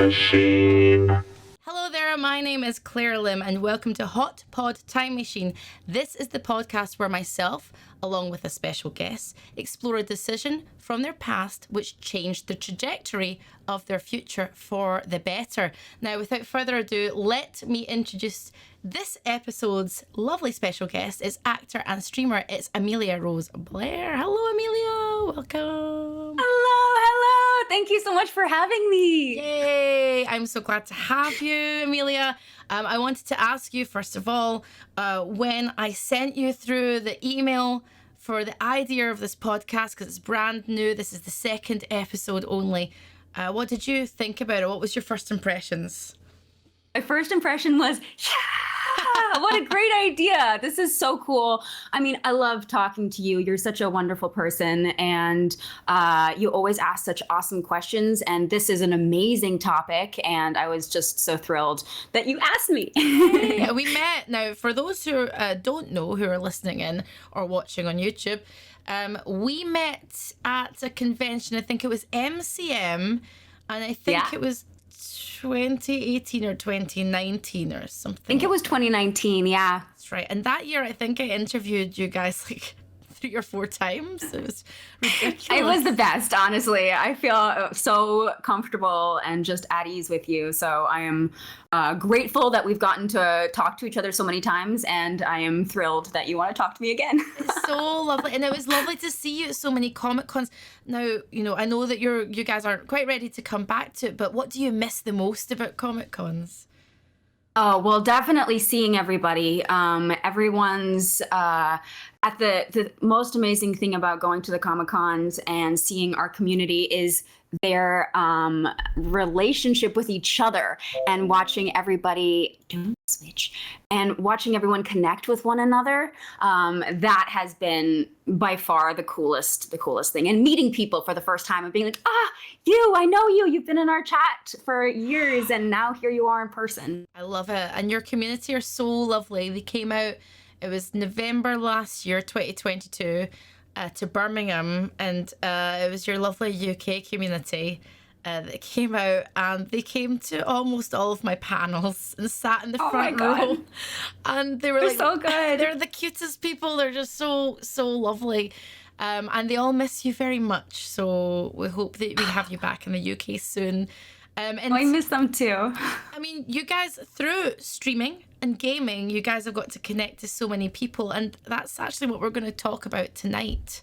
Machine. Hello there, my name is Claire Lim and welcome to Hot Pod Time Machine. This is the podcast where myself, along with a special guest, explore a decision from their past which changed the trajectory of their future for the better. Now, without further ado, let me introduce this episode's lovely special guest. It's actor and streamer, it's Amelia Rose Blaire. Hello, Amelia. Welcome. Hello. Thank you so much for having me. Yay! I'm so glad to have you, Amelia. I wanted to ask you, first of all, when I sent you through the email for the idea of this podcast, because it's brand new, this is the second episode only, what did you think about it? What was your first impressions? My first impression was, yeah, what a great idea. This is so cool. I mean, I love talking to you. You're such a wonderful person, and you always ask such awesome questions, and this is an amazing topic, and I was just so thrilled that you asked me. Yeah, we met. Now, for those who don't know, who are listening in or watching on YouTube, we met at a convention. I think it was MCM, and I think it was 2018 or 2019 or something. I think it was 2019, yeah. That's right. And that year, I think I interviewed you guys like 3 or 4 times. It was ridiculous. It was the best, honestly. I feel so comfortable and just at ease with you. So I am grateful that we've gotten to talk to each other so many times, and I am thrilled that you want to talk to me again. It's so lovely. And it was lovely to see you at so many Comic Cons. Now, you know, I know that you guys aren't quite ready to come back to it, but what do you miss the most about Comic Cons? Oh, well, definitely seeing everybody. Everyone's at the most amazing thing about going to the Comic-Cons and seeing our community is their relationship with each other, and watching everybody do switch and watching everyone connect with one another. That has been by far the coolest thing. And meeting people for the first time and being like, I know you've been in our chat for years, and now here you are in person. I love it. And your community are so lovely. They came out, it was November last year, 2022, to Birmingham, and it was your lovely UK community that came out, and they came to almost all of my panels and sat in the front row. And they're like, so good. They're the cutest people. They're just so lovely. And they all miss you very much. So we hope that we have you back in the UK soon. And I miss them too. I mean, you guys, through streaming and gaming, you guys have got to connect to so many people, and that's actually what we're going to talk about tonight.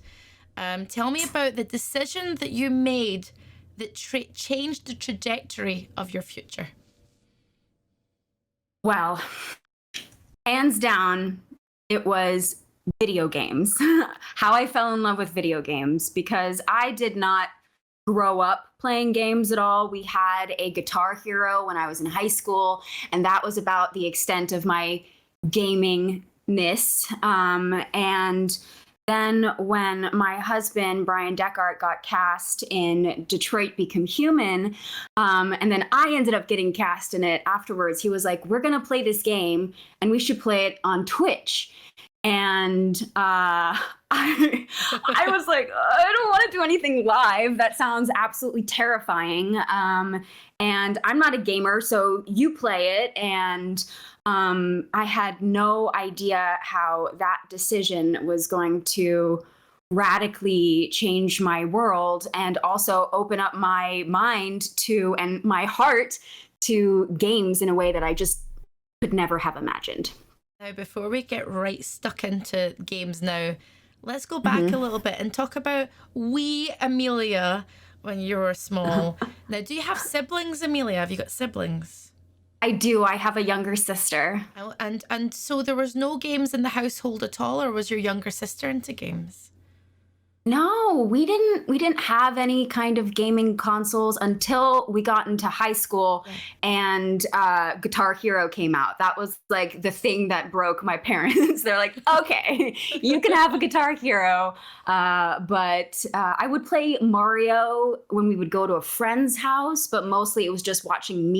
Tell me about the decision that you made that changed the trajectory of your future. Well, hands down, it was video games. How I fell in love with video games, because I did not grow up playing games at all. We had a Guitar Hero when I was in high school, and that was about the extent of my gamingness. And then when my husband, Bryan Dechart, got cast in Detroit Become Human, and then I ended up getting cast in it afterwards, he was like, we're going to play this game, and we should play it on Twitch. And I was like, I don't want to do anything live. That sounds absolutely terrifying. And I'm not a gamer, so you play it. And I had no idea how that decision was going to radically change my world, and also open up my mind to, and my heart to, games in a way that I just could never have imagined. Now, before we get right stuck into games now, let's go back a little bit and talk about wee Amelia when you were small. Now, do you have siblings, Amelia? Have you got siblings? I do. I have a younger sister. And so there was no games in the household at all, or was your younger sister into games? No, we didn't have any kind of gaming consoles until we got into high school, and Guitar Hero came out. That was like the thing that broke my parents. They're like, okay, you can have a Guitar Hero. But I would play Mario when we would go to a friend's house, but mostly it was just watching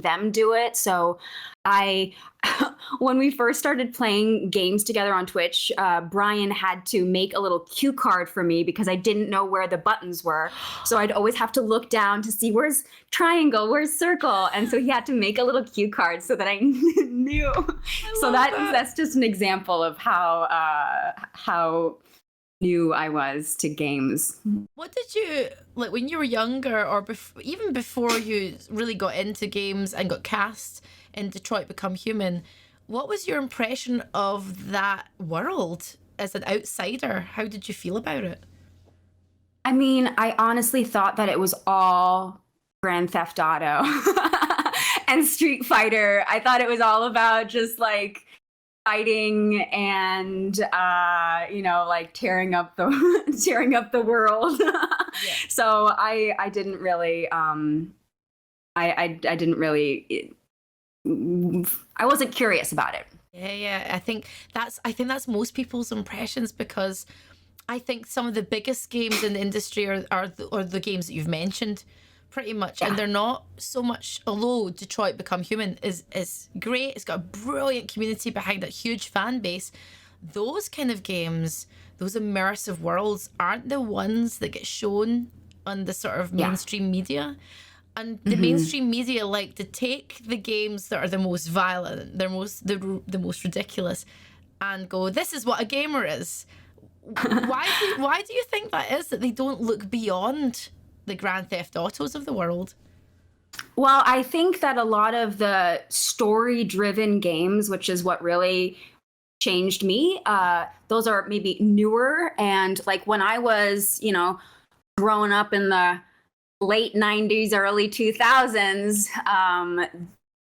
them do it. So I when we first started playing games together on Twitch, Bryan had to make a little cue card for me because I didn't know where the buttons were. So I'd always have to look down to see where's triangle, where's circle. And so he had to make a little cue card so that I knew. So that's just an example of how new I was to games. What did you like when you were younger, or even before you really got into games and got cast in Detroit Become Human? What was your impression of that world as an outsider? How did you feel about it? I mean, I honestly thought that it was all Grand Theft Auto and Street Fighter. I thought it was all about just like fighting and like tearing up the world. Yeah. So I didn't really I didn't really I wasn't curious about it. Yeah. I think that's most people's impressions, because I think some of the biggest games in the industry are the games that you've mentioned, pretty much. Yeah. And they're not so much, although Detroit Become Human is great, it's got a brilliant community behind it, huge fan base. Those kind of games, those immersive worlds, aren't the ones that get shown on the sort of mainstream media. And the mainstream media like to take the games that are the most violent, the most ridiculous, and go, this is what a gamer is. Why do you think that is, that they don't look beyond the Grand Theft Autos of the world? Well, I think that a lot of the story-driven games, which is what really changed me, those are maybe newer. And like when I was, growing up in the late 90s, early 2000s,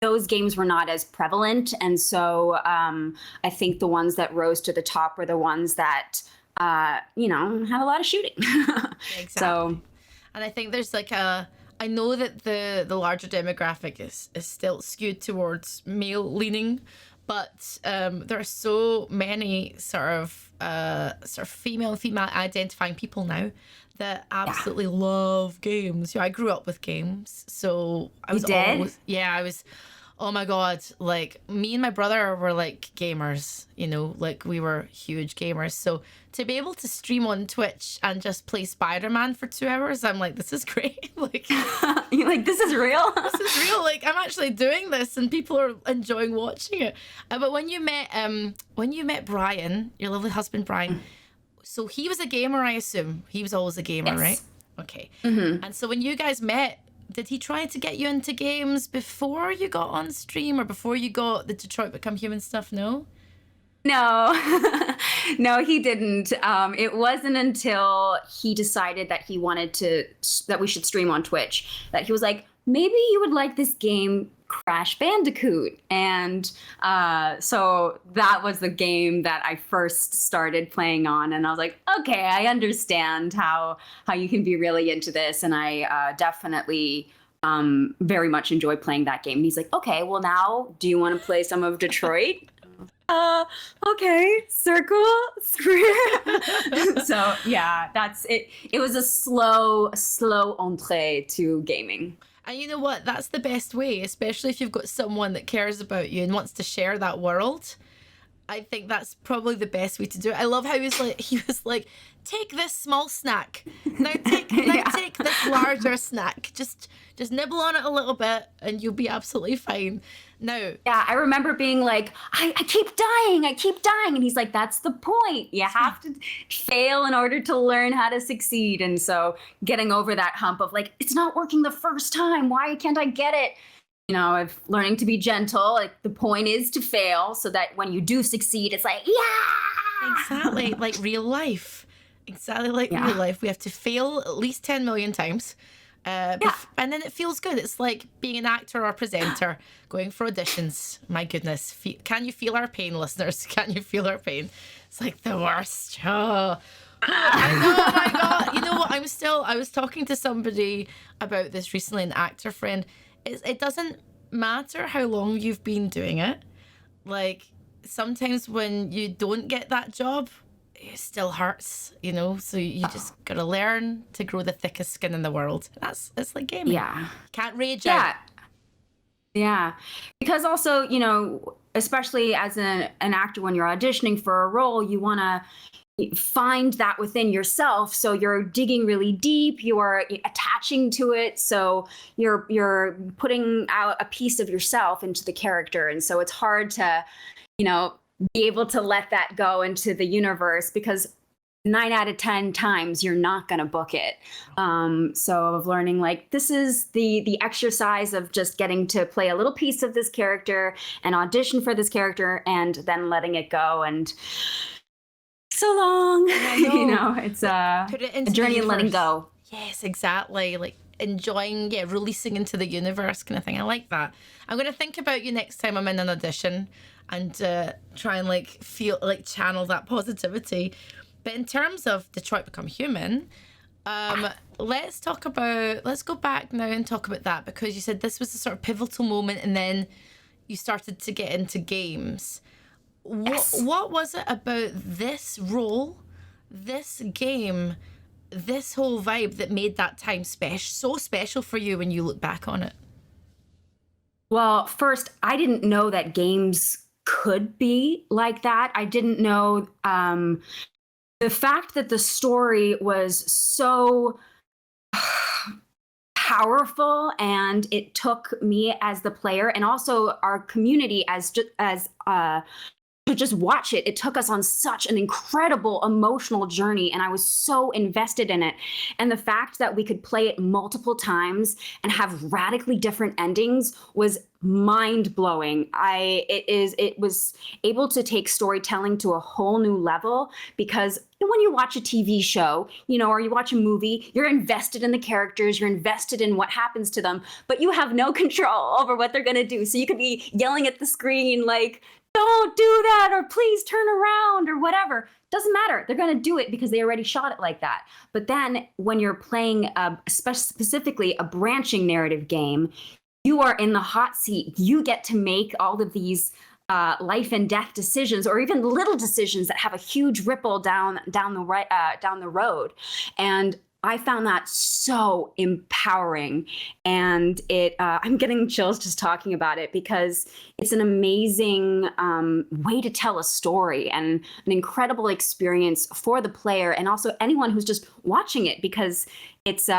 those games were not as prevalent. And so I think the ones that rose to the top were the ones that, had a lot of shooting. Exactly. So, and I think there's like I know that the larger demographic is still skewed towards male leaning, but there are so many sort of female identifying people now that absolutely love games. I grew up with games, so I was oh my God, like me and my brother were like gamers, like we were huge gamers. So to be able to stream on Twitch and just play Spider-Man for 2 hours, I'm like, this is great. Like, you're like, this is real? This is real. Like, I'm actually doing this and people are enjoying watching it. But when you met Bryan, your lovely husband, Bryan, so he was a gamer, I assume. He was always a gamer, yes. Right? Okay. Mm-hmm. And so when you guys met, did he try to get you into games before you got on stream, or before you got the Detroit Become Human stuff? No? No, no, he didn't. It wasn't until he decided that that we should stream on Twitch that he was like, maybe you would like this game, Crash Bandicoot. And so that was the game that I first started playing on. And I was like, okay, I understand how you can be really into this. And I definitely very much enjoy playing that game. And he's like, okay, well now, do you want to play some of Detroit? Okay, circle, square. So yeah, that's it. It was a slow entree to gaming. And you know what? That's the best way, especially if you've got someone that cares about you and wants to share that world. I think that's probably the best way to do it. I love how he was like, take this small snack. Now take this larger snack. Just nibble on it a little bit and you'll be absolutely fine. Now, yeah, I remember being like, I keep dying. And he's like, that's the point. You have to fail in order to learn how to succeed. And so getting over that hump of like, it's not working the first time. Why can't I get it? Of learning to be gentle. Like the point is to fail so that when you do succeed, it's like, yeah. Exactly. Like real life. Exactly like real life. We have to fail at least 10 million times. And then it feels good. It's like being an actor or presenter, going for auditions. My goodness. Can you feel our pain, listeners? Can you feel our pain? It's like the worst. Oh, I know, oh my God. You know what? I was talking to somebody about this recently, an actor friend. It doesn't matter how long you've been doing it. Like, sometimes when you don't get that job, it still hurts, so you just gotta learn to grow the thickest skin in the world. It's like gaming. Yeah. Can't rage out. Yeah. Because also, especially as an actor, when you're auditioning for a role, you want to find that within yourself. So you're digging really deep, you're attaching to it. So you're putting out a piece of yourself into the character. And so it's hard to, be able to let that go into the universe, because 9 out of 10 times you're not going to book it. So of learning, like, this is the exercise of just getting to play a little piece of this character and audition for this character, and then letting it go. And so long, it's a journey in letting go. Yes, exactly. Like enjoying, releasing into the universe kind of thing. I like that. I'm going to think about you next time I'm in an audition, and try and feel channel that positivity. But in terms of Detroit Become Human, let's go back now and talk about that, because you said this was a sort of pivotal moment, and then you started to get into games. Yes. What was it about this role, this game, this whole vibe that made that time so special for you when you look back on it? Well, first, I didn't know that games could be like that. I didn't know the fact that the story was so powerful, and it took me as the player, and also our community to just watch it. It took us on such an incredible emotional journey, and I was so invested in it. And the fact that we could play it multiple times and have radically different endings was mind-blowing. It was able to take storytelling to a whole new level, because when you watch a TV show, or you watch a movie, you're invested in the characters, you're invested in what happens to them, but you have no control over what they're going to do. So you could be yelling at the screen like, "Don't do that," or "Please turn around," or whatever. Doesn't matter. They're going to do it because they already shot it like that. But then when you're playing specifically a branching narrative game, you are in the hot seat. You get to make all of these life and death decisions, or even little decisions that have a huge ripple down the road. And I found that so empowering, and I'm getting chills just talking about it, because it's an amazing way to tell a story, and an incredible experience for the player, and also anyone who's just watching it, because it's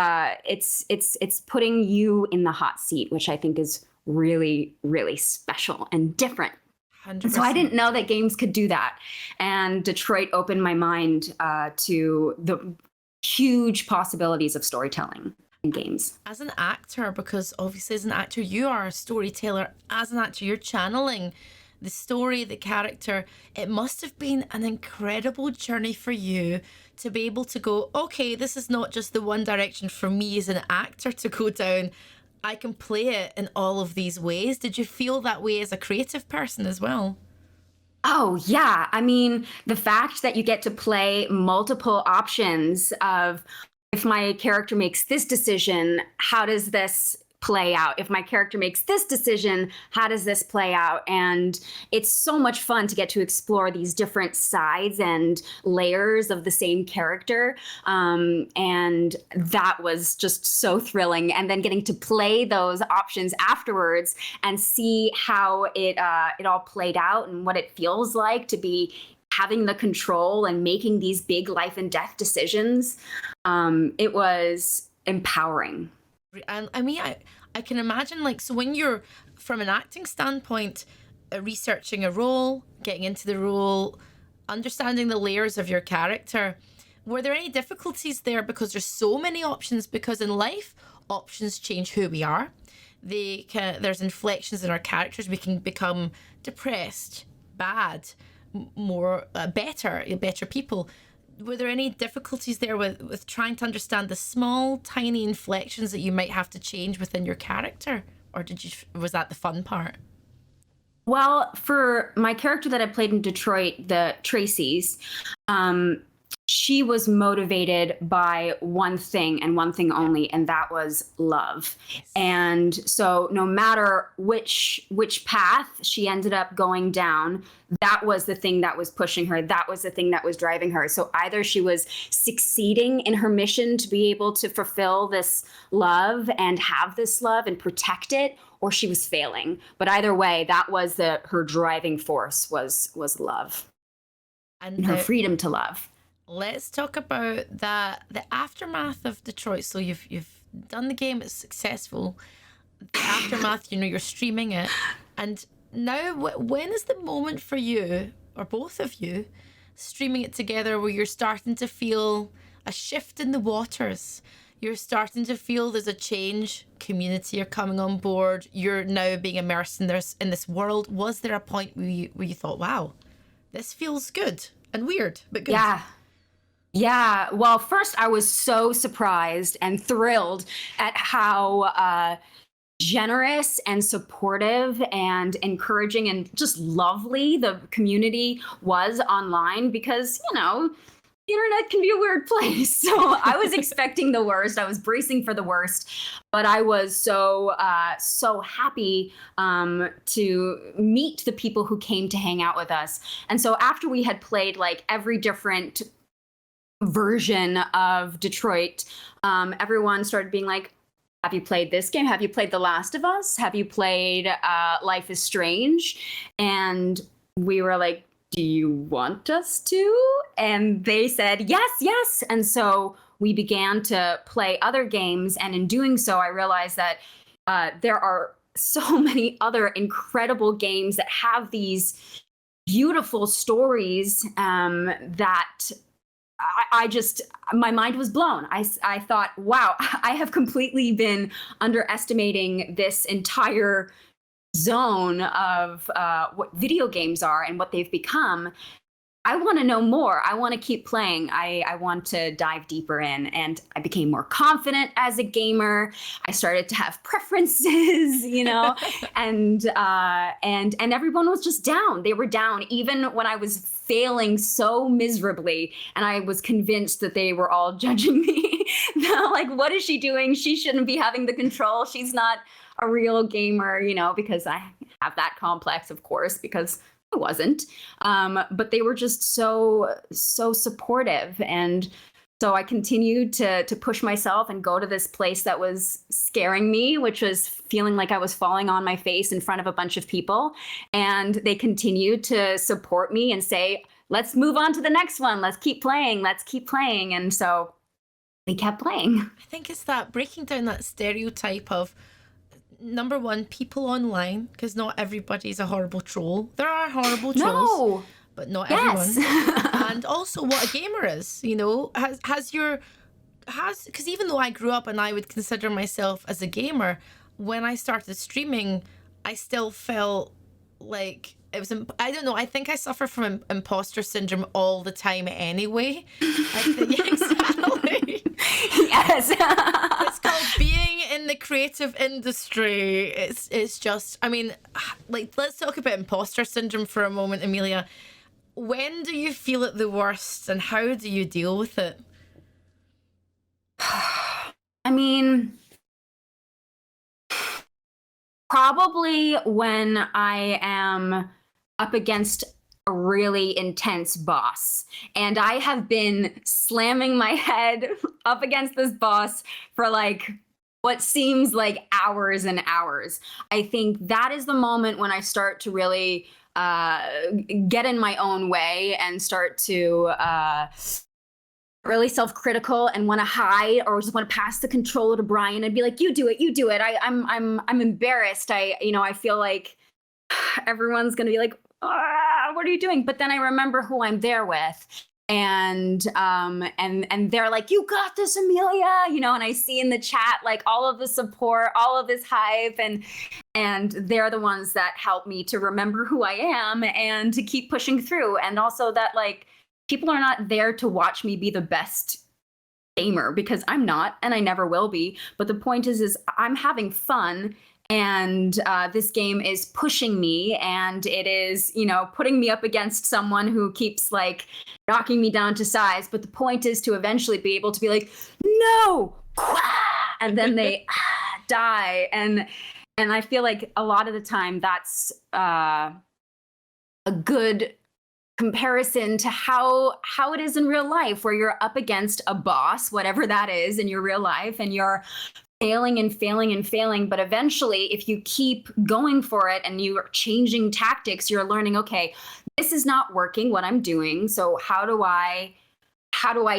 putting you in the hot seat, which I think is really, really special and different. 100%. So I didn't know that games could do that, and Detroit opened my mind to the huge possibilities of storytelling in games. As an actor, because obviously as an actor you are a storyteller, as an actor you're channeling the story, the character, it must have been an incredible journey for you to be able to go, okay, this is not just the one direction for me as an actor to go down, I can play it in all of these ways. Did you feel that way as a creative person as well? Oh, yeah. I mean, the fact that you get to play multiple options of, if my character makes this decision, how does this play out? If my character makes this decision, how does this play out? And it's so much fun to get to explore these different sides and layers of the same character. And that was just so thrilling. And then getting to play those options afterwards and see how it all played out, and what it feels like to be having the control and making these big life and death decisions. It was empowering. And I mean, I can imagine, so when you're, from an acting standpoint, researching a role, getting into the role, understanding the layers of your character, were there any difficulties there? Because there's so many options, because in life, options change who we are. There's inflections in our characters. We can become depressed, bad, better people. Were there any difficulties there with trying to understand the small, tiny inflections that you might have to change within your character? Or was that the fun part? Well, for my character that I played in Detroit, the Tracy's, she was motivated by one thing and one thing only, and that was love. Yes. And so no matter which path she ended up going down, that was the thing that was pushing her. That was the thing that was driving her. So either she was succeeding in her mission to be able to fulfill this love and have this love and protect it, or she was failing. But either way, that was her driving force was love and her freedom to love. Let's talk about the aftermath of Detroit. So you've done the game, it's successful. The aftermath, you're streaming it, and now when is the moment for you, or both of you, streaming it together, where you're starting to feel a shift in the waters? You're starting to feel there's a change, community are coming on board, you're now being immersed in this world. Was there a point where you thought, wow, this feels good and weird, but good? Yeah. Well, first I was so surprised and thrilled at how generous and supportive and encouraging and just lovely the community was online, because, the internet can be a weird place. So I was expecting the worst. I was bracing for the worst, but I was so happy to meet the people who came to hang out with us. And so after we had played like every different version of Detroit, everyone started being like, have you played this game? Have you played The Last of Us? Have you played Life is Strange? And we were like, do you want us to? And they said, yes. And so we began to play other games. And in doing so, I realized that there are so many other incredible games that have these beautiful stories that my mind was blown. I thought, wow, I have completely been underestimating this entire zone of what video games are and what they've become. I want to know more. I want to keep playing. I want to dive deeper in. And I became more confident as a gamer. I started to have preferences, and everyone was just down. They were down even when I was failing so miserably. And I was convinced that they were all judging me. Like, what is she doing? She shouldn't be having the control. She's not a real gamer, because I have that complex, of course, because I wasn't. But they were just so supportive. And so I continued to push myself and go to this place that was scaring me, which was feeling like I was falling on my face in front of a bunch of people. And they continued to support me and say, let's move on to the next one. Let's keep playing. And so we kept playing. I think it's that breaking down that stereotype of, number one, people online, because not everybody's a horrible troll. There are horrible trolls, but not everyone. And also what a gamer is, because even though I grew up and I would consider myself as a gamer, when I started streaming, I still felt like it was, I don't know, I think I suffer from imposter syndrome all the time anyway. Exactly. Yes. It's called being in the creative industry. It's just, let's talk about imposter syndrome for a moment, Amelia. When do you feel it the worst, and how do you deal with it? Probably when I am up against a really intense boss. And I have been slamming my head up against this boss for like what seems like hours and hours. I think that is the moment when I start to really get in my own way and start to really self-critical and want to hide, or just want to pass the controller to Bryan and be like, you do it. I'm embarrassed. I feel like everyone's going to be like, what are you doing? But then I remember who I'm there with. And they're like, you got this, Amelia, and I see in the chat, like, all of the support, all of this hype, and they're the ones that help me to remember who I am and to keep pushing through. And also that, like, people are not there to watch me be the best gamer, because I'm not, and I never will be. But the point is I'm having fun, and this game is pushing me, and it is, putting me up against someone who keeps like knocking me down to size. But the point is to eventually be able to be like, no, and then they die. And I feel like a lot of the time that's a good comparison to how it is in real life, where you're up against a boss, whatever that is in your real life, and you're failing and failing and failing. But eventually, if you keep going for it and you are changing tactics, you're learning, okay, this is not working what I'm doing. So how do I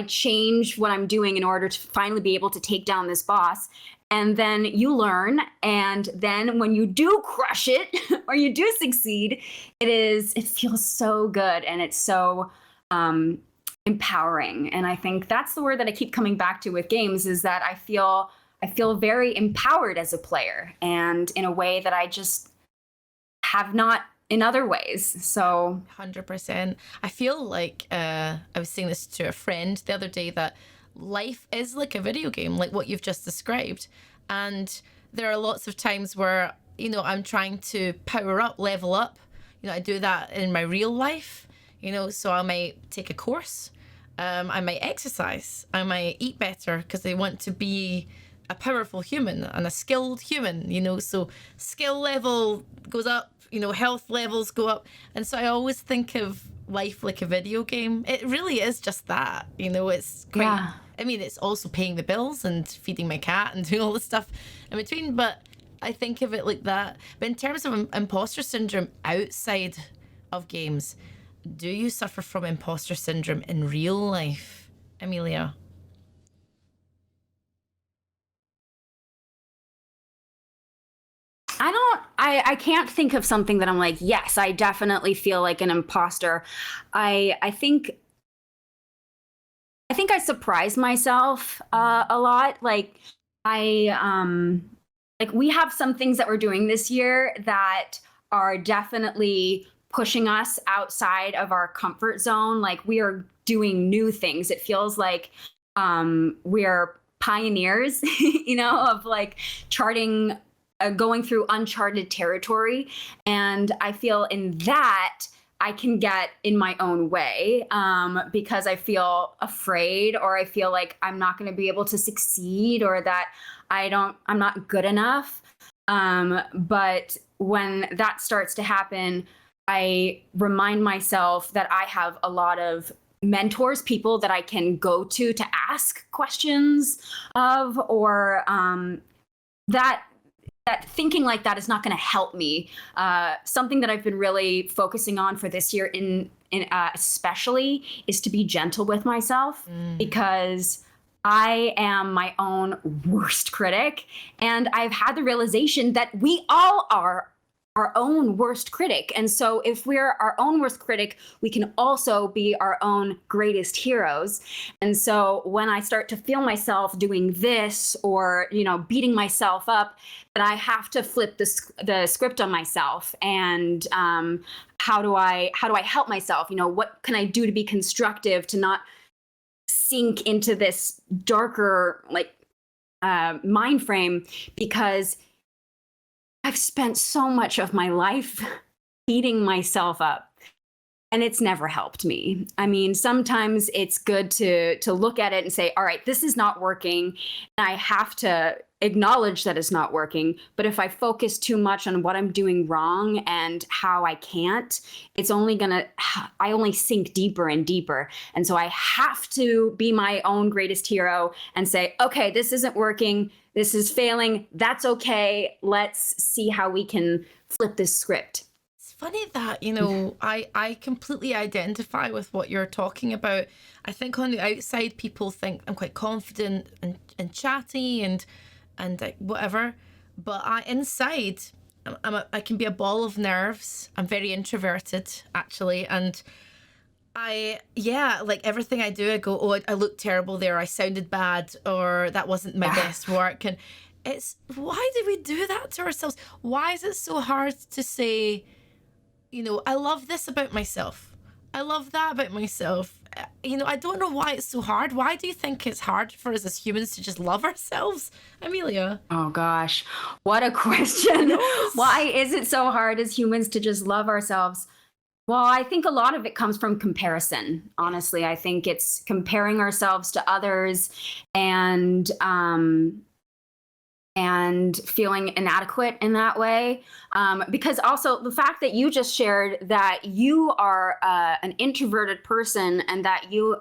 change what I'm doing in order to finally be able to take down this boss? And then you learn. And then when you do crush it or you do succeed, it feels so good. And it's so empowering. And I think that's the word that I keep coming back to with games, is that I feel very empowered as a player, and in a way that I just have not in other ways. So 100%. I feel like I was saying this to a friend the other day, that life is like a video game, like what you've just described. And there are lots of times where, I'm trying to power up, level up. I do that in my real life, so I might take a course. I might exercise. I might eat better because I want to be a powerful human and a skilled human, so skill level goes up, health levels go up. And so I always think of life like a video game. It really is just that, it's quite, yeah. I mean, it's also paying the bills and feeding my cat and doing all the stuff in between, but I think of it like that. But in terms of imposter syndrome outside of games, do you suffer from imposter syndrome in real life, Amelia? I can't think of something that I'm like, yes, I definitely feel like an imposter. I think I surprise myself a lot. Like like we have some things that we're doing this year that are definitely pushing us outside of our comfort zone. Like we are doing new things. It feels like we're pioneers, of like charting, going through uncharted territory. And I feel in that I can get in my own way because I feel afraid, or I feel like I'm not going to be able to succeed, or that I'm not good enough. But when that starts to happen, I remind myself that I have a lot of mentors, people that I can go to ask questions of, or that thinking like that is not going to help me. Something that I've been really focusing on for this year, especially, is to be gentle with myself, because I am my own worst critic, and I've had the realization that we all are our own worst critic. And so if we're our own worst critic, we can also be our own greatest heroes. And so when I start to feel myself doing this, or, beating myself up, that I have to flip the script on myself. And how do I help myself? What can I do to be constructive, to not sink into this darker, mind frame? Because I've spent so much of my life beating myself up, and it's never helped me. I mean, sometimes it's good to look at it and say, all right, this is not working, and I have to acknowledge that it's not working. But if I focus too much on what I'm doing wrong and how I can't, I only sink deeper and deeper. And so I have to be my own greatest hero and say, okay, this isn't working. This is failing. That's okay. Let's see how we can flip this script. It's funny that, I completely identify with what you're talking about. I think on the outside, people think I'm quite confident and chatty and whatever. But inside, I can be a ball of nerves. I'm very introverted, actually. And like everything I do, I go, oh, I look terrible there. I sounded bad, or that wasn't my best work. And why do we do that to ourselves? Why is it so hard to say, I love this about myself. I love that about myself. I don't know why it's so hard. Why do you think it's hard for us as humans to just love ourselves, Amelia? Oh gosh, what a question. Why is it so hard as humans to just love ourselves? Well, I think a lot of it comes from comparison. Honestly, I think it's comparing ourselves to others, and and feeling inadequate in that way. Because also the fact that you just shared that you are an introverted person and that you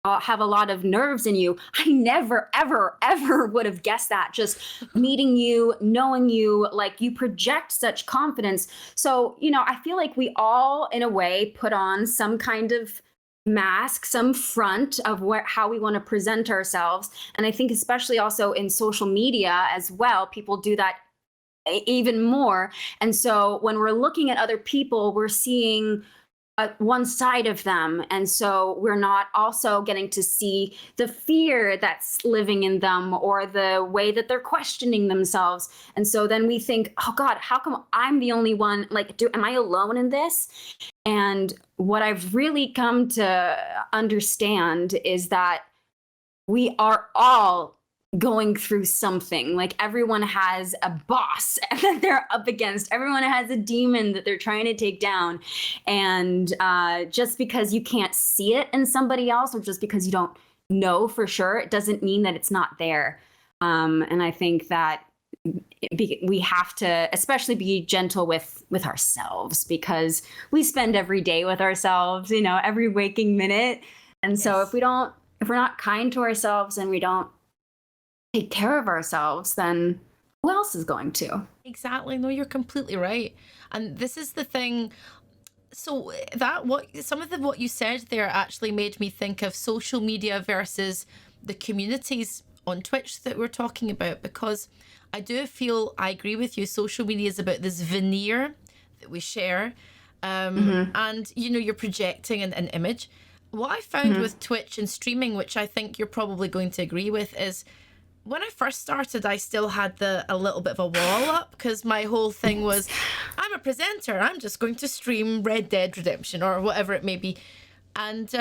have a lot of nerves in you. I never, ever, ever would have guessed that. Just meeting you, knowing you, like you project such confidence. So, I feel like we all, in a way, put on some kind of mask, some front of how we want to present ourselves. And I think especially also in social media as well, people do that even more. And so when we're looking at other people, we're seeing one side of them. And so we're not also getting to see the fear that's living in them or the way that they're questioning themselves. And so then we think, oh God, how come I'm the only one? Like, am I alone in this? And what I've really come to understand is that we are all going through something. Like everyone has a boss that they're up against. Everyone has a demon that they're trying to take down. And just because you can't see it in somebody else, or just because you don't know for sure, it doesn't mean that it's not there. And I think that we have to especially be gentle with ourselves, because we spend every day with ourselves, every waking minute. And so if we're not kind to ourselves and we don't take care of ourselves, then who else is going to? Exactly. No, you're completely right. And this is the thing. So some of what you said there actually made me think of social media versus the communities on Twitch that we're talking about, because I do feel I agree with you. Social media is about this veneer that we share. And, you're projecting an image. What I found with Twitch and streaming, which I think you're probably going to agree with, is when I first started, I still had a little bit of a wall up, because my whole thing was, I'm a presenter. I'm just going to stream Red Dead Redemption or whatever it may be. And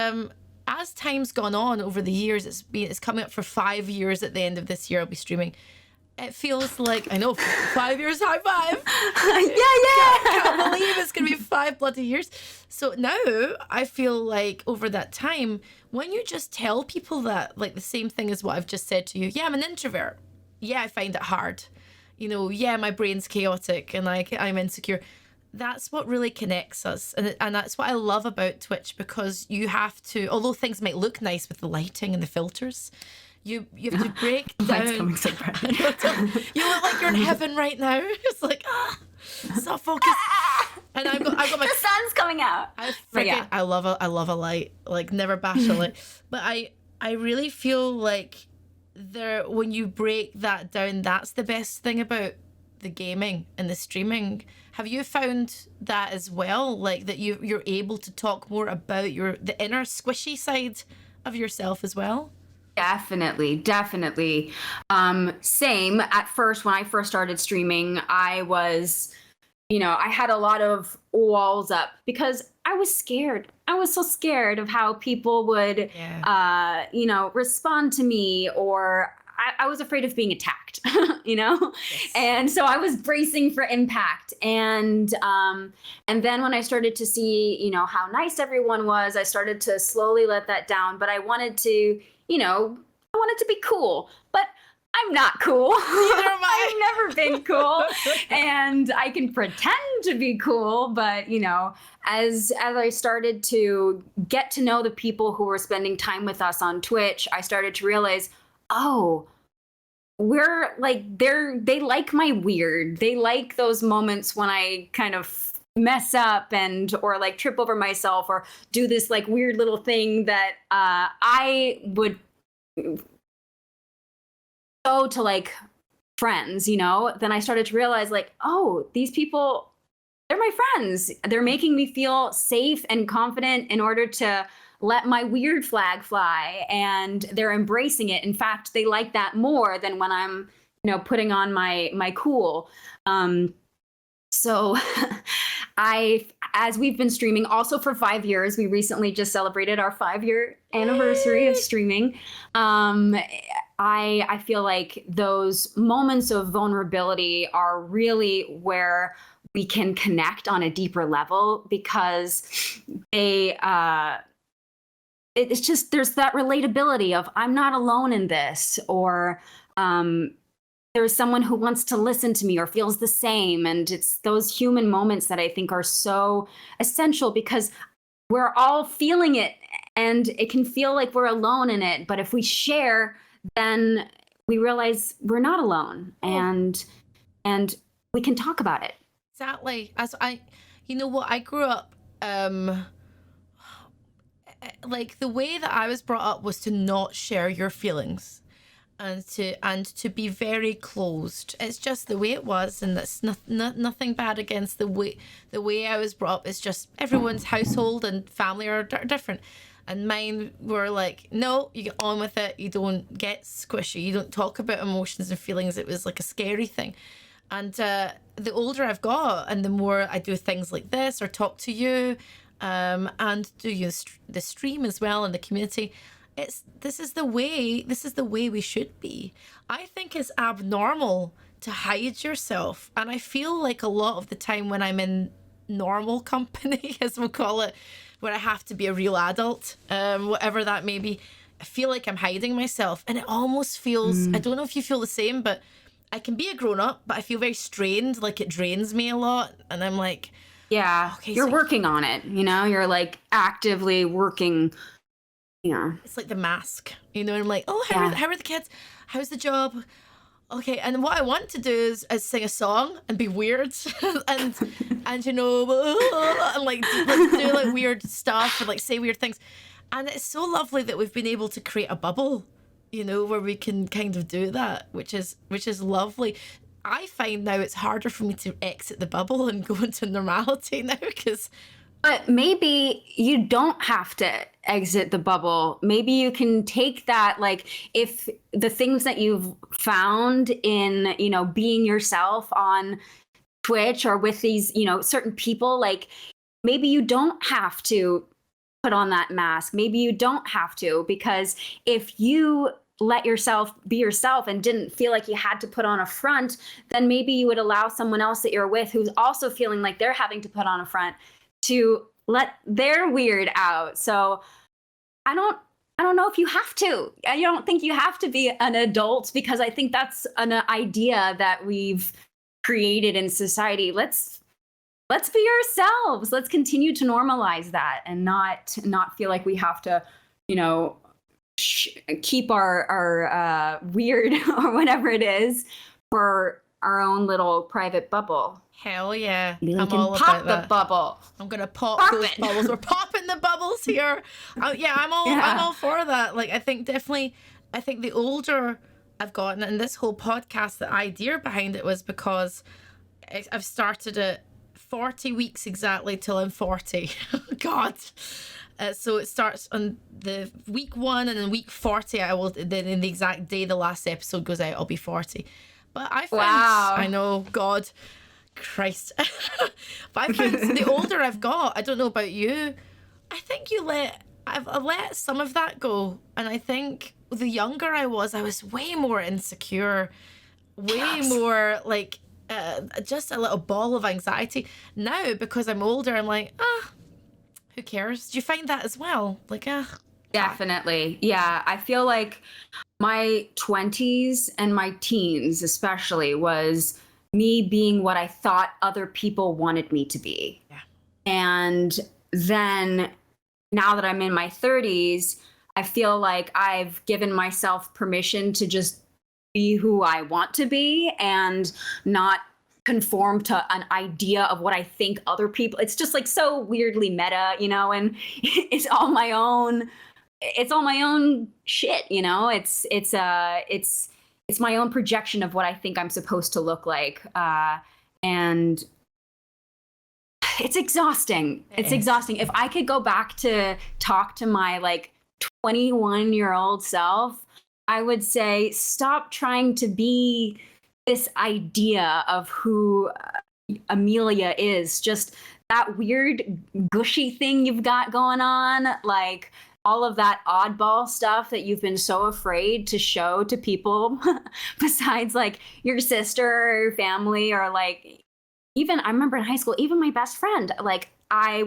as time's gone on over the years, it's coming up for 5 years. At the end of this year, I'll be streaming. It feels like, I know, 5 years, high five. Yeah. Can't believe it's going to be 5 bloody years. So now I feel like over that time, when you just tell people that, like the same thing as what I've just said to you, yeah, I'm an introvert. Yeah, I find it hard. Yeah, my brain's chaotic and I'm insecure. That's what really connects us. And that's what I love about Twitch, because you have to, although things might look nice with the lighting and the filters, you have to break down. Lights coming so bright. You look like you're in heaven right now. It's like, so focused. And I've got my the sun's coming out. I love a light. Like, never bash a light. But I really feel like when you break that down, that's the best thing about the gaming and the streaming. Have you found that as well? Like that you're able to talk more about the inner squishy side of yourself as well? Definitely. Same. At first, when I first started streaming, I was, I had a lot of walls up because I was scared. I was so scared of how people would, respond to me, or I was afraid of being attacked, Yes. And so I was bracing for impact. And then when I started to see, how nice everyone was, I started to slowly let that down. But I wanted to, I wanted to be cool, but I'm not cool. Neither am I. I've never been cool. And I can pretend to be cool, but as I started to get to know the people who were spending time with us on Twitch, I started to realize, oh, we're like, they like my weird. They like those moments when I kind of mess up or like trip over myself or do this like weird little thing that I would go to like friends, then I started to realize like, oh, these people, they're my friends. They're making me feel safe and confident in order to let my weird flag fly, and they're embracing it. In fact, they like that more than when I'm, putting on my cool. So as we've been streaming also for 5 years, we recently just celebrated our 5-year anniversary of streaming. I feel like those moments of vulnerability are really where we can connect on a deeper level, because it's just, there's that relatability of I'm not alone in this, or there's someone who wants to listen to me or feels the same. And it's those human moments that I think are so essential, because we're all feeling it and it can feel like we're alone in it. But if we share, then we realize we're not alone, and we can talk about it. Exactly. As you know what, I grew up, like the way that I was brought up was to not share your feelings, and to be very closed. It's just the way it was, and that's nothing bad against the way I was brought up. It's just everyone's household and family are different, and mine were like, no, you get on with it, you don't get squishy, you don't talk about emotions and feelings. It was like a scary thing. And the older I've got, and the more I do things like this or talk to you, and do the stream as well in the community, this is the way we should be. I think it's abnormal to hide yourself, and I feel like a lot of the time when I'm in normal company, as we'll call it, where I have to be a real adult, whatever that may be, I feel like I'm hiding myself, and it almost feels, I don't know if you feel the same, but I can be a grown-up, but I feel very strained, like it drains me a lot, and I'm like, yeah, okay, you're working on it, you're like actively working. Yeah, it's like the mask, and I'm like, oh, how are the kids, how's the job, okay, and what I want to do is sing a song and be weird and and like do like weird stuff and like say weird things, and it's so lovely that we've been able to create a bubble, where we can kind of do that, which is lovely. I find now it's harder for me to exit the bubble and go into normality now, because... But maybe you don't have to exit the bubble. Maybe you can take that, like, if the things that you've found in, being yourself on Twitch or with these, certain people, like, maybe you don't have to put on that mask. Maybe you don't have to, because if you let yourself be yourself and didn't feel like you had to put on a front, then maybe you would allow someone else that you're with who's also feeling like they're having to put on a front to let their weird out. So I don't know if you have to. I don't think you have to be an adult, because I think that's an idea that we've created in society. Let's be ourselves. Let's continue to normalize that and not feel like we have to, keep our weird or whatever it is for our own little private bubble. Hell yeah. I'm all about that. The bubble. I'm gonna pop those bubbles. We're popping the bubbles here. I'm all for that. Like, I think the older I've gotten, and this whole podcast, the idea behind it was because I've started it 40 weeks exactly till I'm 40. God. So it starts on the week 1, and then week 40 I will, then in the exact day the last episode goes out, I'll be 40. But I found, I know, God, Christ. But I found the older I've got, I don't know about you, I think I've let some of that go. And I think the younger I was way more insecure, way more like just a little ball of anxiety. Now, because I'm older, I'm like, who cares? Do you find that as well? Like, Definitely. Yeah. I feel like my 20s and my teens especially was me being what I thought other people wanted me to be. Yeah. And then now that I'm in my 30s, I feel like I've given myself permission to just be who I want to be and not conform to an idea of what I think other people. It's just like so weirdly meta, and it's all my own shit, it's my own projection of what I think I'm supposed to look like, and it's exhausting. It's exhausting. If I could go back to talk to my like 21-year-old self, I would say stop trying to be this idea of who Amelia is. Just that weird gushy thing you've got going on, like all of that oddball stuff that you've been so afraid to show to people besides like your sister or your family, or like, even I remember in high school, even my best friend, like I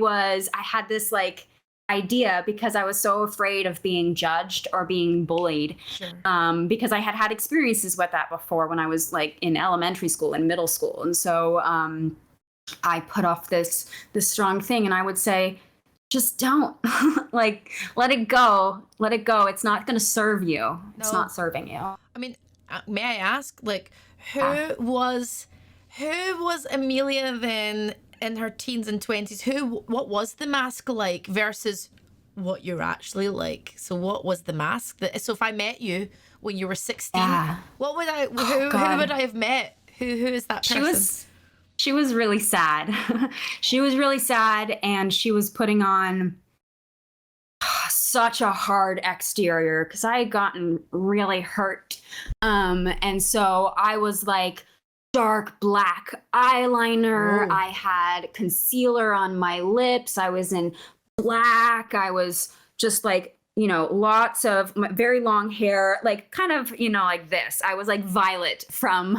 had this like idea because I was so afraid of being judged or being bullied. Sure. Because I had had experiences with that before when I was like in elementary school and middle school. And so I put off this strong thing, and I would say, just don't like, let it go. Let it go. It's not going to serve you. No. It's not serving you. I mean, may I ask, like, who was Amelia then in her teens and 20s? What was the mask like versus what you're actually like? So what was the mask so if I met you when you were 16, what would who would I have met? Who is that person? She was really sad. She was really sad, and she was putting on such a hard exterior because I had gotten really hurt. And so I was like dark black eyeliner. I had concealer on my lips. I was in black. I was just like, lots of very long hair, like kind of, like this. I was like Violet from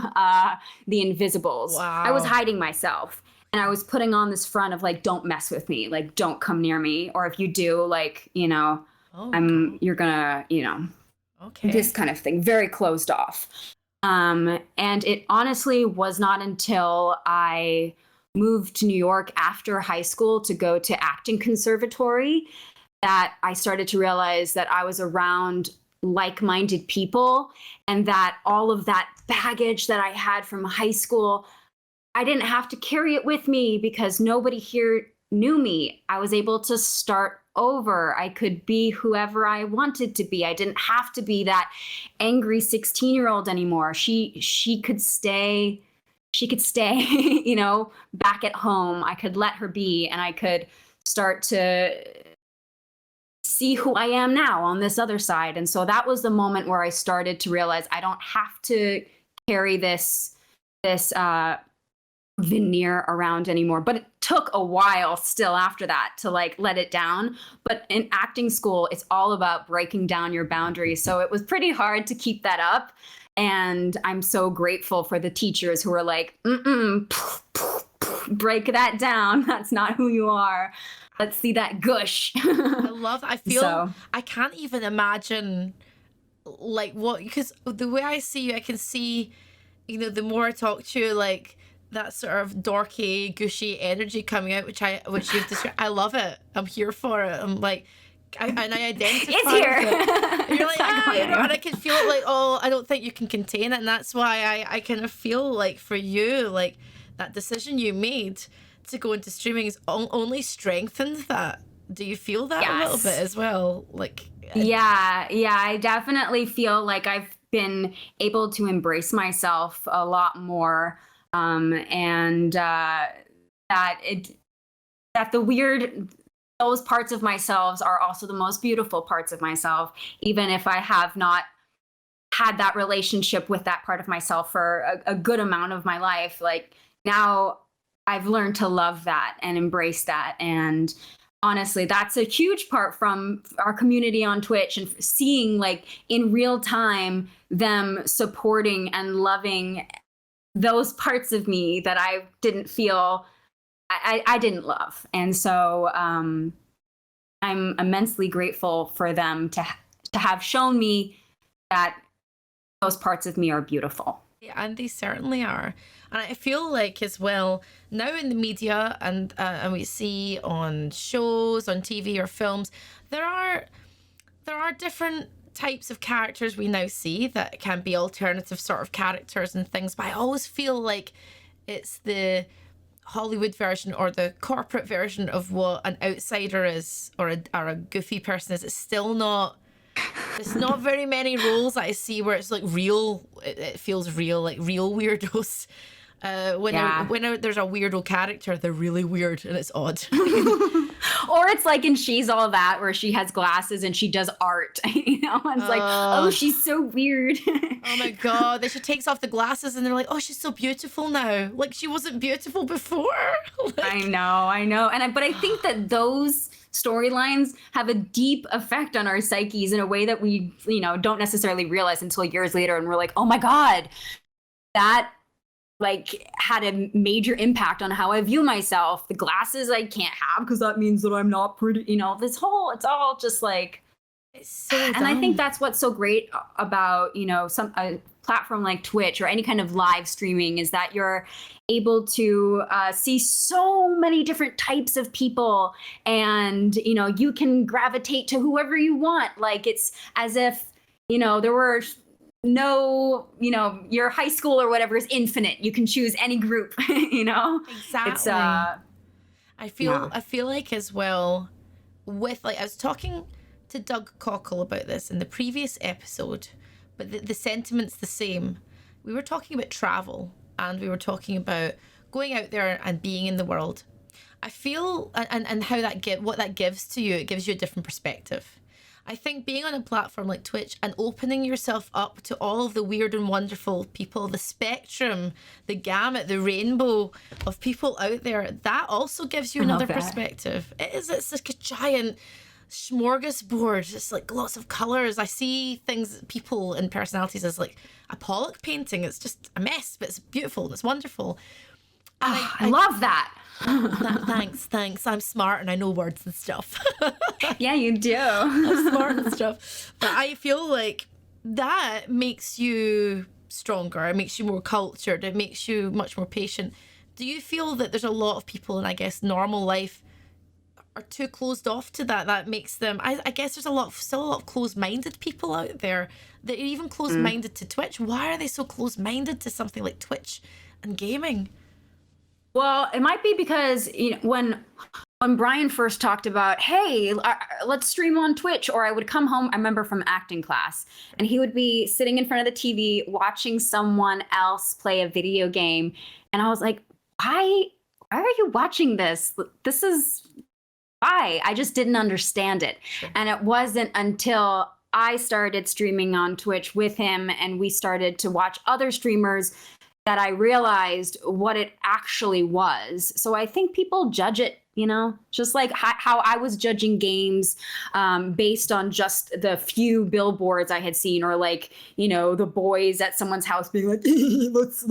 The Invisibles. Wow. I was hiding myself, and I was putting on this front of like, don't mess with me, like don't come near me, or if you do, like, you're gonna, okay, this kind of thing, very closed off. And it honestly was not until I moved to New York after high school to go to acting conservatory that I started to realize that I was around like-minded people, and that all of that baggage that I had from high school, I didn't have to carry it with me because nobody here knew me. I was able to start over. I could be whoever I wanted to be. I didn't have to be that angry 16-year-old anymore. She could stay, back at home. I could let her be, and I could start to see who I am now on this other side. And so that was the moment where I started to realize I don't have to carry this veneer around anymore. But it took a while still after that to like let it down. But in acting school, it's all about breaking down your boundaries. So it was pretty hard to keep that up. And I'm so grateful for the teachers who were like, break that down. That's not who you are. Let's see that gush. I can't even imagine like what, because the way I see you, I can see, the more I talk to you, like that sort of dorky, gushy energy coming out, which you've described. I love it. I'm here for it. I'm like, I identify it's here. with it. And you're like, and I can feel it like, I don't think you can contain it. And that's why I kind of feel like for you, like that decision you made to go into streaming is only strengthened that. Do you feel that a little bit as well? Like, yeah, I definitely feel like I've been able to embrace myself a lot more, and that those parts of myself are also the most beautiful parts of myself, even if I have not had that relationship with that part of myself for a good amount of my life. Like now I've learned to love that and embrace that. And honestly, that's a huge part from our community on Twitch, and seeing like in real time them supporting and loving those parts of me that I didn't feel I didn't love. And so I'm immensely grateful for them to have shown me that those parts of me are beautiful. Yeah, and they certainly are. And I feel like as well, now in the media and we see on shows, on TV or films, there are different types of characters we now see that can be alternative sort of characters and things. But I always feel like it's the Hollywood version or the corporate version of what an outsider is, or a goofy person is. It's still not. It's not very many roles that I see where it's like real. It feels real, like real weirdos. When there's a weirdo character, they're really weird and it's odd. Or it's like in She's All That, where she has glasses and she does art. It's like, oh, she's so weird. Oh my god! Then she takes off the glasses and they're like, oh, she's so beautiful now. Like she wasn't beautiful before. I know. But I think that those storylines have a deep effect on our psyches in a way that we, don't necessarily realize until years later, and we're like, oh my god, that like had a major impact on how I view myself. The glasses I can't have because that means that I'm not pretty, it's all just like, It's so and I think dumb. that's what's so great about, some a platform like Twitch or any kind of live streaming is that you're able to see so many different types of people, and you can gravitate to whoever you want. Like it's as if there were no, your high school or whatever is infinite. You can choose any group. It's Exactly. yeah. I feel like as well, with like I was talking to Doug Cockle about this in the previous episode, but the sentiment's the same. We were talking about travel, and we were talking about going out there and being in the world. I feel and how what that gives to you, it gives you a different perspective. I think being on a platform like Twitch and opening yourself up to all of the weird and wonderful people, the spectrum, the gamut, the rainbow of people out there, that also gives you I love another that. perspective. It's like a giant smorgasbord. It's like lots of colours. I see things, people and personalities as like a Pollock painting. It's just a mess, but it's beautiful and it's wonderful. And I love that. thanks. I'm smart and I know words and stuff. Yeah, you do. I'm smart and stuff. But I feel like that makes you stronger. It makes you more cultured. It makes you much more patient. Do you feel that there's a lot of people in, I guess, normal life are too closed off to that? That makes them, I guess there's still a lot of closed-minded people out there that are even closed-minded to Twitch. Why are they so closed-minded to something like Twitch and gaming? Well, it might be because when Bryan first talked about, hey, let's stream on Twitch, or I would come home, I remember from acting class, and he would be sitting in front of the TV watching someone else play a video game, and I was like, why are you watching this? This is why. I just didn't understand it. And it wasn't until I started streaming on Twitch with him and we started to watch other streamers that I realized what it actually was. So I think people judge it, just like how I was judging games based on just the few billboards I had seen, or like, the boys at someone's house being like, let's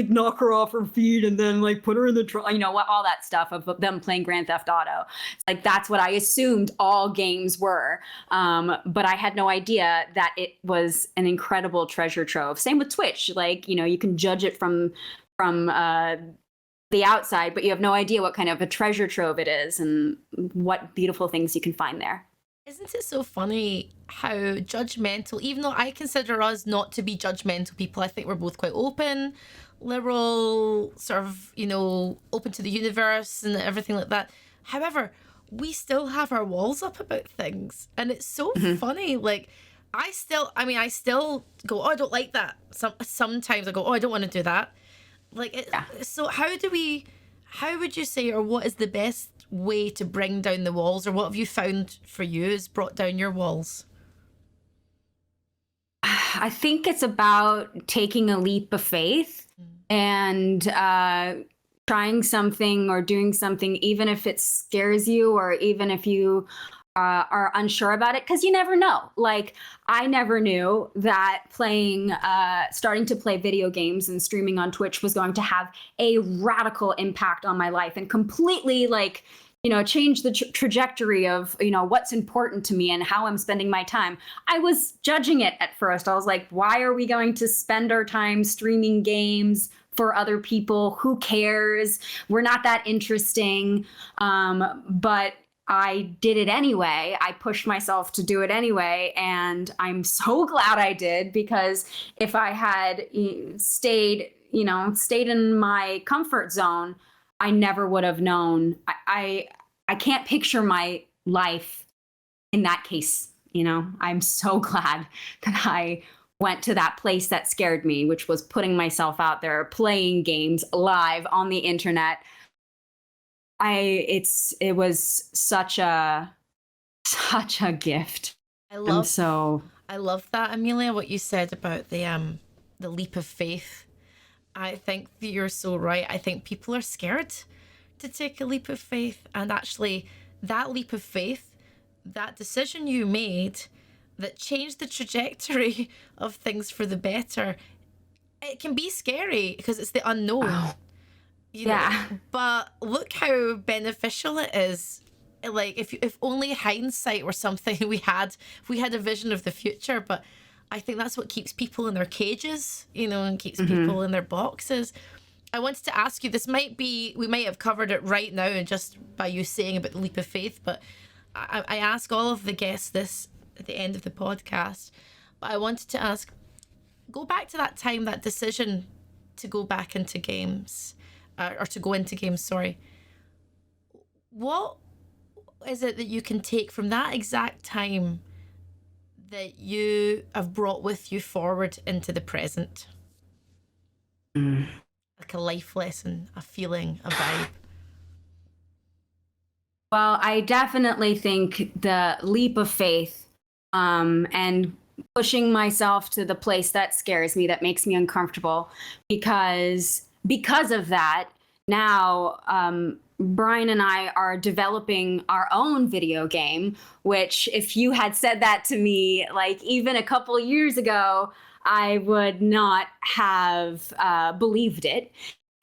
knock her off her feet and then like put her in the what, all that stuff of them playing Grand Theft Auto. It's like that's what I assumed all games were, but I had no idea that it was an incredible treasure trove. Same with Twitch, like you can judge it from the outside, but you have no idea what kind of a treasure trove it is and what beautiful things you can find there. Isn't it so funny how judgmental, even though I consider us not to be judgmental people, I think we're both quite open, liberal, sort of, open to the universe and everything like that. However, we still have our walls up about things. And it's so funny. Like, I still go, oh, I don't like that. Sometimes I go, oh, I don't want to do that. Like, so how would you say, or what is the best way to bring down the walls, or what have you found for you has brought down your walls? I think it's about taking a leap of faith and trying something or doing something, even if it scares you or even if you are unsure about it, because you never know. Like, I never knew that starting to play video games and streaming on Twitch was going to have a radical impact on my life and completely change the trajectory of, what's important to me and how I'm spending my time. I was judging it at first. I was like, why are we going to spend our time streaming games for other people? Who cares? We're not that interesting. But I did it anyway. I pushed myself to do it anyway. And I'm so glad I did, because if I had stayed in my comfort zone, I never would have known. I can't picture my life in that case. I'm so glad that I went to that place that scared me, which was putting myself out there, playing games live on the internet. It was such a gift. I love that, Amelia, what you said about the leap of faith. I think that you're so right. I think people are scared to take a leap of faith, and actually that leap of faith, that decision you made that changed the trajectory of things for the better, it can be scary because it's the unknown. Oh, You know, yeah. but look how beneficial it is. Like if only hindsight were something if we had a vision of the future. But I think that's what keeps people in their cages, and keeps people in their boxes. I wanted to ask you, we might have covered it right now and just by you saying about the leap of faith, but I ask all of the guests this at the end of the podcast. But I wanted to ask, go back to that time, that decision to go back into games. Or to go into games, sorry. What is it that you can take from that exact time that you have brought with you forward into the present? Like a life lesson, a feeling, a vibe. Well, I definitely think the leap of faith, and pushing myself to the place that scares me, that makes me uncomfortable, because of that, now Bryan and I are developing our own video game, which if you had said that to me, like even a couple years ago, I would not have believed it.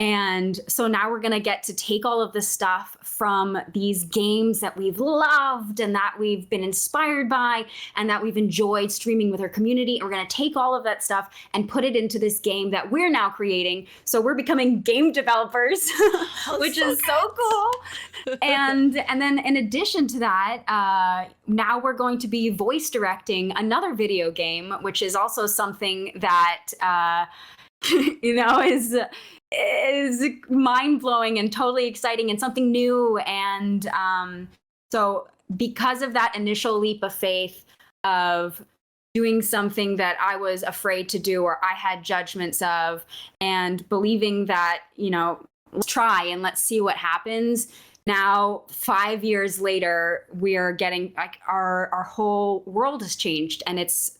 And so now we're going to get to take all of the stuff from these games that we've loved and that we've been inspired by and that we've enjoyed streaming with our community. And we're going to take all of that stuff and put it into this game that we're now creating. So we're becoming game developers, which is so cool. And then in addition to that, now we're going to be voice directing another video game, which is also something that, is mind-blowing and totally exciting and something new. And so because of that initial leap of faith of doing something that I was afraid to do or I had judgments of, and believing that, let's try and let's see what happens. Now, 5 years later, we are getting like our whole world has changed, and it's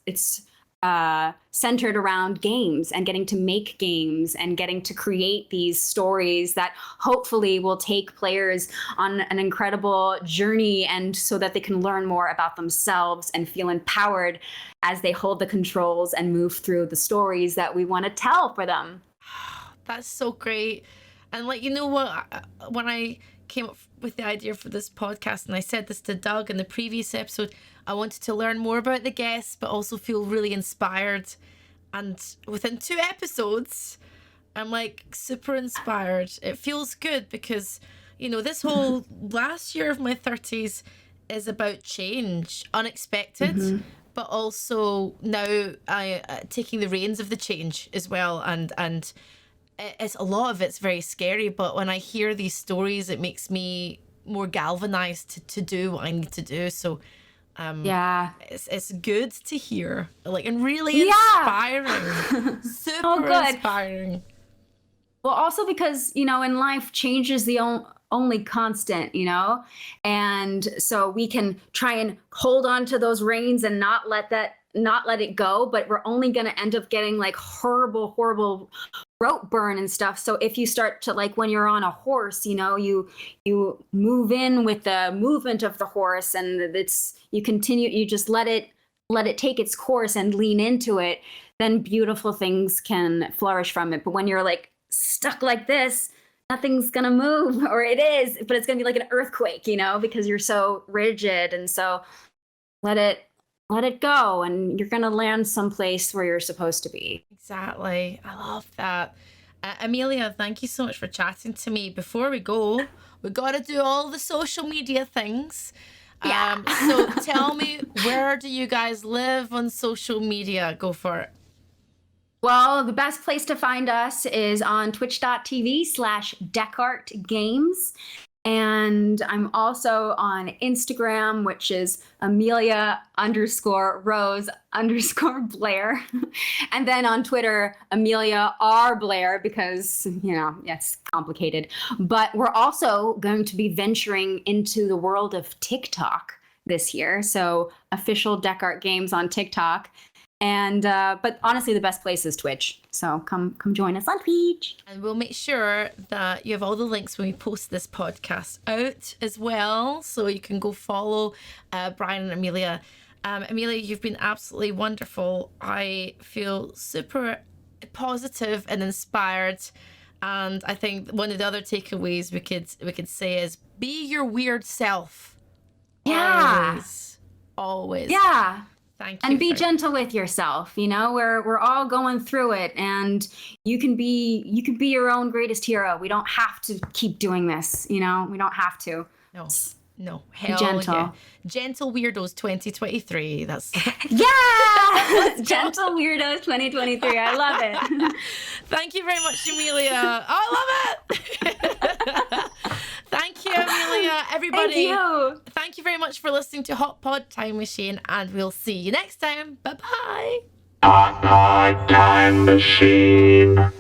centered around games and getting to make games and getting to create these stories that hopefully will take players on an incredible journey, and so that they can learn more about themselves and feel empowered as they hold the controls and move through the stories that we want to tell for them. That's so great. And like, you know what, when I came up with the idea for this podcast, and I said this to Doug in the previous episode, I wanted to learn more about the guests, but also feel really inspired. And within 2 episodes, I'm like super inspired. It feels good because, this whole last year of my 30s is about change, unexpected, but also now taking the reins of the change as well. And it's a lot of it's very scary, but when I hear these stories, it makes me more galvanized to do what I need to do. So it's good to hear, like, and really inspiring. Super inspiring. Well, also because in life, change is the only constant, and so we can try and hold on to those reins and not let it go, but we're only going to end up getting like horrible rope burn and stuff. So if you start to, like, when you're on a horse, you move in with the movement of the horse, and you just let it take its course and lean into it, then beautiful things can flourish from it. But when you're like stuck like this, nothing's gonna move, or it is, but it's gonna be like an earthquake, because you're so rigid. And so let it go, and you're gonna land someplace where you're supposed to be. Exactly. I love that. Amelia, thank you so much for chatting to me. Before we go, we got to do all the social media things. So tell me, where do you guys live on social media? Go for it. Well, the best place to find us is on twitch.tv/Dechart Games. And I'm also on Instagram, which is Amelia_Rose_Blaire. And then on Twitter, Amelia R. Blaire, because, it's complicated. But we're also going to be venturing into the world of TikTok this year. So official Dechart Games on TikTok. And but honestly, the best place is Twitch. So come join us on Twitch. And we'll make sure that you have all the links when we post this podcast out as well, so you can go follow Bryan and Amelia. Amelia, you've been absolutely wonderful. I feel super positive and inspired. And I think one of the other takeaways we could say is be your weird self. Yeah. Always. Yeah. Thank you. And be gentle with yourself. You know, we're all going through it, and you can be your own greatest hero. We don't have to keep doing this. You know, we don't have to. No. Hell gentle. yeah. Gentle Weirdos 2023. That's yeah. Gentle Weirdos 2023. I love it. Thank you very much, Amelia. I love it. Thank you, Amelia. Everybody. Thank you. Thank you very much for listening to Hot Pod Time Machine, and we'll see you next time. Bye-bye. Hot Pod Time Machine.